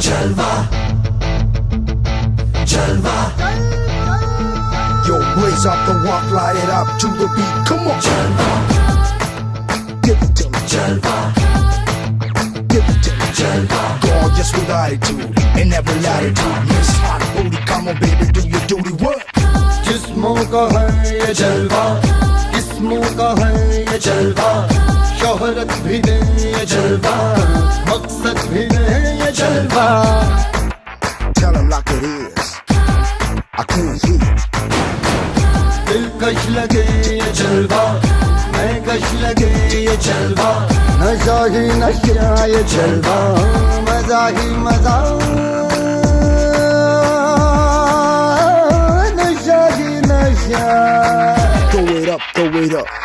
जलवा जलवा Yo, blaze up the walk, light it up to the beat. Come on, जलवा give it to me, जलवा give it to me. जलवा Gorgeous with attitude in every latitude. Miss Hot Booty, come on, baby, do your duty. What? जिस्मों का है ये जलवा, किस्मों का है ये जलवा, शोहरत भी दे ये जलवा, मकसद भी दे ये जलवा। Tell him like it is. I can't hear. दिलकश लगे ये जलवा, मैं कश लगे ये जलवा, नशा ही नशा ये जलवा, मजा ही मजा, नशा ही नशा। Throw it up, throw it up.